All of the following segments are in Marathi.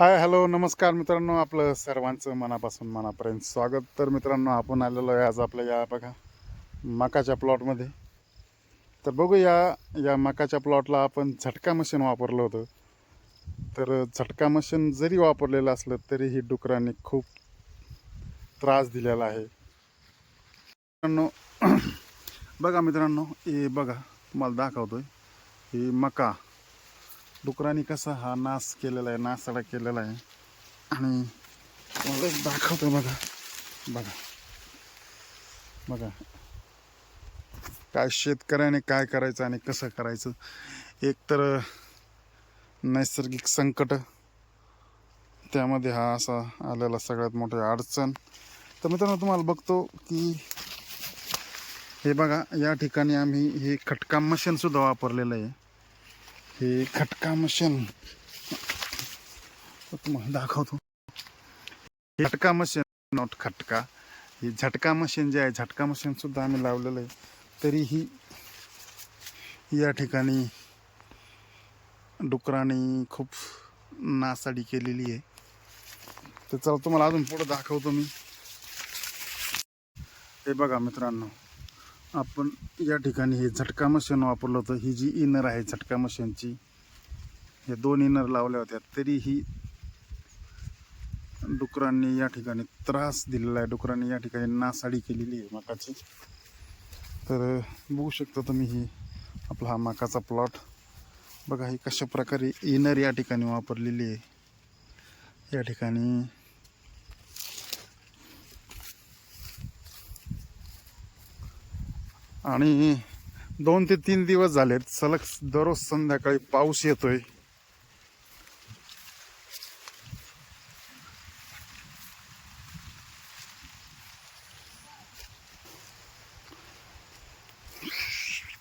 हाय हॅलो नमस्कार मित्रांनो, आपलं सर्वांचं मनापासून मनापर्यंत स्वागत. तर मित्रांनो, आपण आलेलो आहे आज आपल्या या बघा मकाच्या प्लॉटमध्ये. तर बघू या मकाच्या प्लॉटला आपण झटका मशीन वापरलं होतं. तर झटका मशीन जरी वापरलेलं असलं तरीही डुकरांनी खूप त्रास दिलेला आहे मित्रांनो. बघा मित्रांनो, हे बघा तुम्हाला दाखवतोय ही मका डुकरांनी कसा हा नाश केलेला आहे, नासाडा केलेला आहे. आणि मला एक दाखवतो बघा बघा बघा काय शेतकऱ्याने काय करायचं आणि कसं करायचं. एक तर नैसर्गिक संकट, त्यामध्ये हा असा आलेला सगळ्यात मोठी अडचण. तर मित्रांनो, तुम्हाला बघतो की हे बघा या ठिकाणी आम्ही हे खटका मशीन सुद्धा वापरलेलं आहे. हे खटका मशीन तुम्हाला दाखवतो. झटका मशीन, नॉट खटका. ही झटका मशीन जे आहे, झटका मशीन सुद्धा आम्ही लावलेलं आहे. तरीही या ठिकाणी डुकरांनी खूप नासाडी केलेली आहे. तर चला तुम्हाला अजून पुढे दाखवतो मी. हे बघा मित्रांनो, आपण या ठिकाणी हे झटका मशीन वापरलं होतं. ही जी इनर आहे झटका मशीनची, हे 2 इनर लावल्या होत्या, तरीही डुकरांनी या ठिकाणी त्रास दिलेला आहे. डुकरांनी या ठिकाणी नासाडी केलेली आहे मकाची. तर बघू शकता तुम्ही, ही आपला हा मकाचा प्लॉट बघा. ही कशा प्रकारे इनर या ठिकाणी वापरलेली आहे. या ठिकाणी आणि 2 ते 3 दिवस झालेत सलग दररोज संध्याकाळी पाऊस येतोय.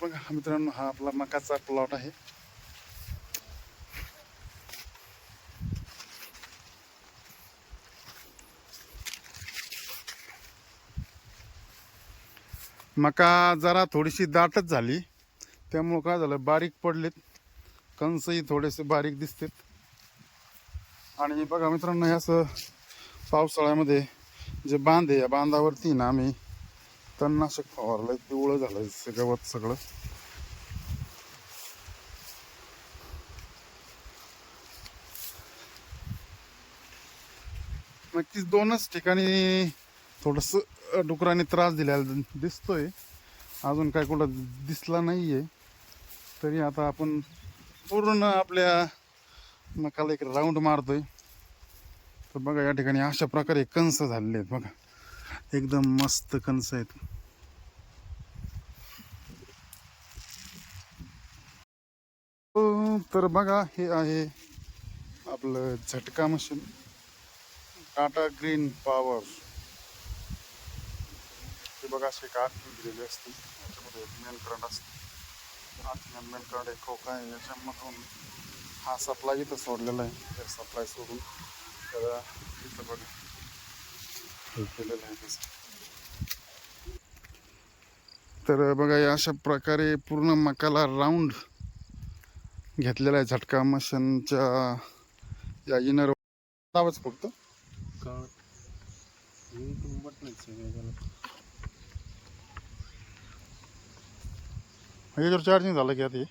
बघा मित्रांनो, हा आपला मकाचा प्लॉट आहे. मका जरा थोडीशी दाटच झाली, त्यामुळं काय झालं, बारीक पडलेत कंसही थोडेसे बारीक दिसतात. आणि बघा मित्रांनो, हे असं पावसाळ्यामध्ये जे बांध आहे, या बांधावरती ना आम्ही तणनाशक फवारलंय. पिवळं झालंय गवत सगळं. नक्कीच 2च ठिकाणी थोडस डुकरांनी त्रास दिलेला दिसतोय. अजून काय कुठं दिसला नाहीये. तरी आता आपण पूर्ण आपल्या मकाला एक राऊंड मारतोय. तर बघा या ठिकाणी अशा प्रकारे कंस झालेले आहेत बघा, एकदम मस्त कंस आहेत. तर बघा, हे आहे आपलं झटका मशीन, टाटा ग्रीन पॉवर. हे बघा, असे एक आत दिलेले असते, याच्यामध्ये मेन करंट असते. आत मेन करंट एक खोका आहे, याच्यामधून हा सप्लाय इथं सोडलेला आहे. तर सप्लाय सोडून तर इथं बघा हे केलेलं आहे तसं. तर बघा या अशा प्रकारे पूर्ण मकाला राऊंड घेतलेला आहे झटका मशीनच्या या इनर. आवाज फक्त याच्यावर चार्जिंग झालं की आता